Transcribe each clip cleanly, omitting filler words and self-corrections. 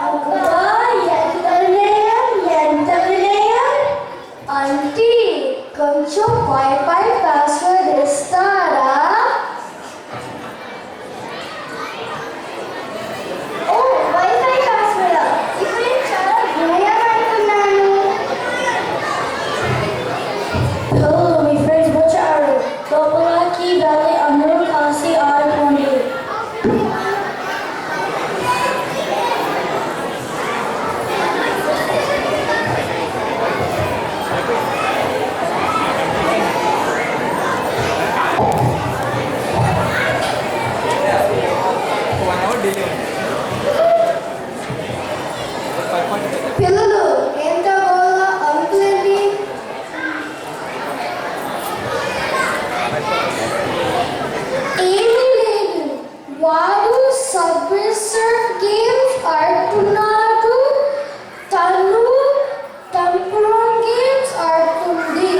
అబ్బా ఎంత వినయం ఎంత వినయం. ఆంటీ కొంచెం వైఫై పాస్వర్డ్ ఇస్తారా? ఓ వైఫై పాస్వర్డ్ ఇప్పుడు నేను చాలా వినయం అనుకున్నాను. మీ ఫ్రెండ్స్ వచ్చారు, లోపలికి వెళ్ళి అందరూ కలిసి ఆడుకోండి. పిల్లలు ఎంత బాగా అనుకుంది. ఏమీ లేదు, వాడు సబ్వే సర్ఫ్ గేమ్స్ ఆడుతున్నాడు, తను టెంపుల్ గేమ్స్ ఆడుతుంది.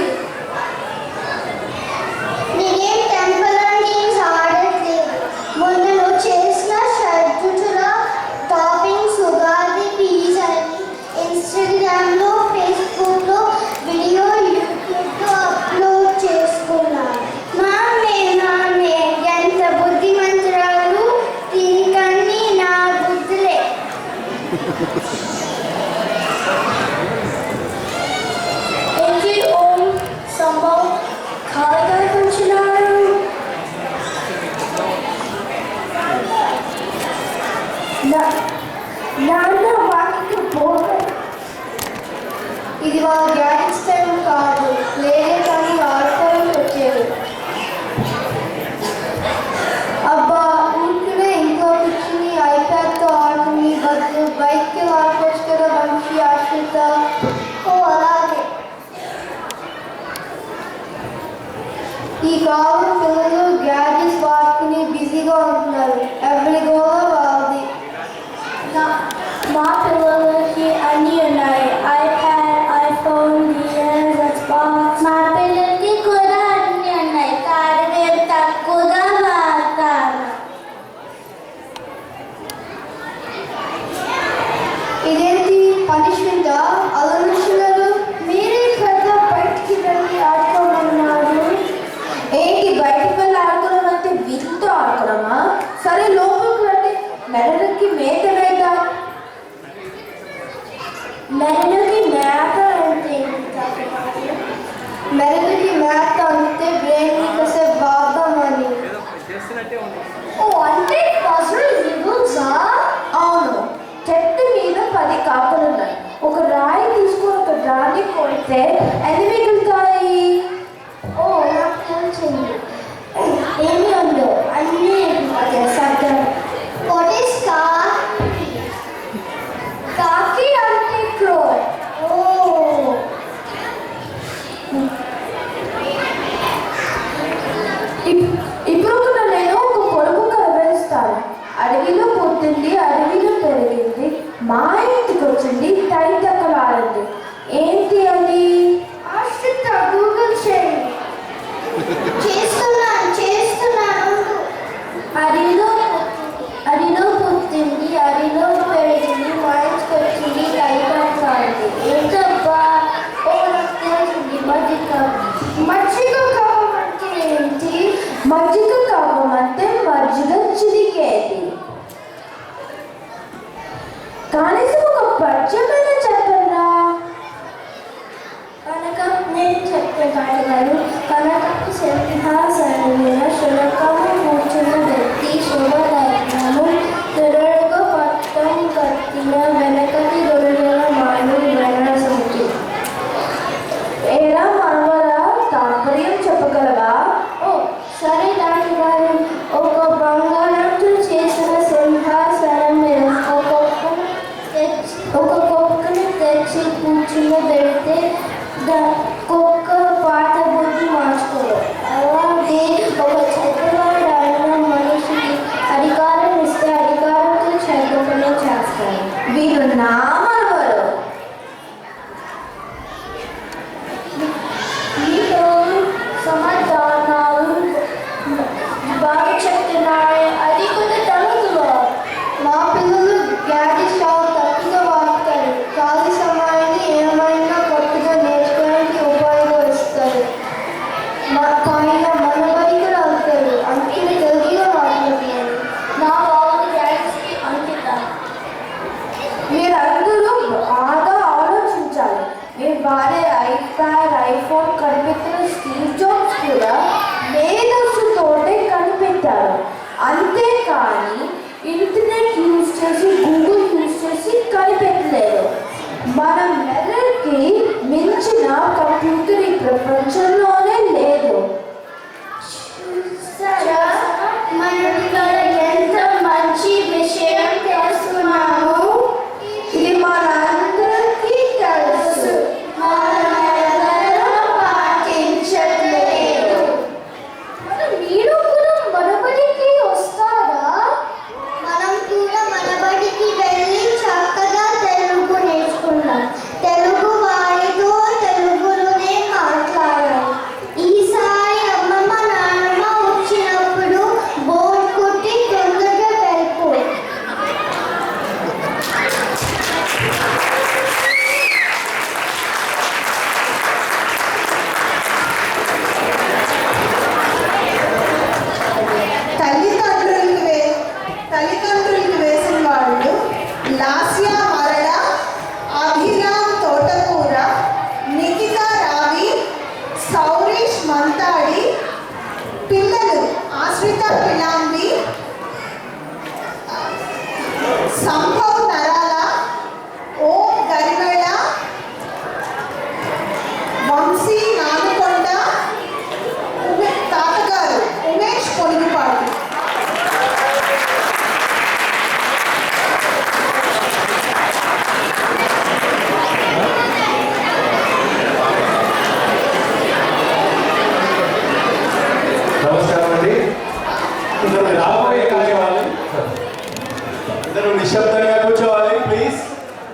నేనేం టెంపుల్ గేమ్స్ ఆడట్లేదు. మొన్న నువ్వు చేసిన షడ్రుచుల టాపింగ్స్ ఉగాది పీస్ అని ఇన్స్టాగ్రామ్లో ఫేస్బుక్లో వీడియో యూట్యూబ్లో అప్లోడ్ చేసుకున్నాను. మామే ఎంత బుద్ధిమంతురాలు, దీనికన్నీ నా బుద్ధులే. ఏంటి ఓం సంభవ్ ఖాళీగా కూర్చున్నారు? నాన్న వాకి పోదు. ఇది వాళ్ళ గ్యారెంట్స్ టైం కాదు, లేదే కానీ ఆడుకోవడానికి వచ్చేది. అబ్బా ఊరికనే ఇంకో కూర్చుని ఐప్యాడ్తో ఆడుకుని బదులు బైక్కి ఆడుకోవచ్చు కదా వంశీ ఆశ్రిత. ఓ అలాగే. ఈ కాలం పిల్లలు గ్యాడ్జెట్స్ వాడుకుని బిజీగా ఉంటున్నారు. ఎవరి గోల వాళ్ళది. మా పిల్లలకి అన్నీ ఉన్నాయి, ఐప్యాడ్, ఐఫోన్, డిఎస్, ఎక్స్బాక్స్. మా పిల్లలకి కూడా అన్నీ ఉన్నాయి, కానీ నేను తక్కువగా వాడతాను. ఇదేంటి పనిష్మెంటా? అలనుషులు మీరే కదా బయటికి వెళ్ళి ఆడుకోమన్నారు. ఏంటి బయటికి వెళ్ళి ఆడుకోవడం అంటే వీటితో ఆడుకోవడమా? సరే లోపలికి రండి, మెడలకి మేత వేద్దాం. మెడలకి మేత అంటే మెడలకి మేత అంటే బ్రెయిన్ కాసేపు బాగుందని. ఓ అంటే పజిల్ రిబుల్సా? అవును, చెట్టు మీద 10 కాకులు ఉన్నాయి. ఒక రాయి తీసుకొని ఒక రాయి కొడితే ఎన్ని మిగులుతాయి? ఓ నాకు తెలిసింది. ఏమి ఉందో అన్నీ సర్దం. వాట్ ఈస్ కాకి అంటే క్రోర్. ఓ ఇప్పుడు కూడా నేను ఒక పొడుగు కలవరిస్తాను. అడవిలో పుట్టింది, అడవిలో పెరిగింది, మా ఇంటికి వచ్చింది, తైతక్కలాడింది. ఏంటి అది? ఆశ్రిత గూగుల్ చేయండి. చేస్తున్నాను. అడిలో పుట్టింది, అడిలో పెరిగింది, మా ఇంటికి వచ్చింది, తైతక్కలాడింది. ఏంటబ్బా? ఓ నాకు తెలిసింది, మజ్జిగ కవ్వం అంటే ఏంటి? మజ్జిగ కవ్వం అంటే మజ్జిగ చిరిగేది. కనీసం ఒక పద్యమైన చెప్పరా? కనుక నేను చెప్తాను గారు. కనకపు సింహాసనం మీద శునకము కూర్చున్న వ్యక్తి శుభలగ్నము తురడుగా పట్టం కట్టిన వెనకటి గొర్రెల మాను వెనసంచి. ఏరా మనవరా, తాత్పర్యం చెప్పగలవా? ఓ సరే దాని గారు. ఒక బంగారంతో చేసిన సింహాసనం మీద ఒక కుక్కను తెచ్చి కూర్చుని పెడితే కుక్క పాత బుద్ధి మార్చుకోదు. అలాగే ఒక చెడ్డవాడు అయిన మనిషికి అధికారం ఇస్తే అధికారంతో చెడ్డ పని చేస్తారు. వీరు నా మనవరు. వీరు సమాధానాలు బాగా చెప్తున్నారు. అది కూడా తెలుగులో. మా పిల్లలు గ్యాడ్జెట్స్ చాలా ఐఫోన్ కనిపెట్టిన స్టీవ్ జాబ్స్ కూడా మేధస్సుతోటే కనిపెట్టారు. అంతేకాని ఇంటర్నెట్ యూజ్ చేసి గూగుల్ యూజ్ చేసి కనిపెట్టలేదు. మన మెదడుకి మించిన కంప్యూటర్ ఈ ప్రపంచంలోనే లేదు. మనం ఎంత మంచి విషయం తెలుసుకున్నాము. ఇది మనందరికీ తెలుసు, మనం పాటించట్లేదు. మీరు కూడా మనబడికి వస్తారా? మనం కూడా మనబడికి వెళ్ళి చక్కగా తెలుగు నేర్చుకున్నాం. తెలుగు వారితో తెలుగులోనే మాట్లాడాలి. ఈసారి అమ్మమ్మ నాన్నమ్మ వచ్చినప్పుడు బోర్డు కొట్టి తొందరగా వెళ్ళిపో. తల్లిదండ్రులకు వేసిన వాళ్ళు లాస్య మరడ, అభిరామ్ తోటకూర, నిఖిత రావి, సౌరీష్ మంతాడి, పిల్లలు ఆశ్రిత పిలాంబి, సంభవ్ నరాల, ఓం గరిమేళ, వంశీ నానుకొండ, తాతగారు ఉమేష్ పొలుగుపాటి. నమస్కారం అండి. రాబోయే కార్యక్రమాలు ఇద్దరు నిశ్శబ్దంగా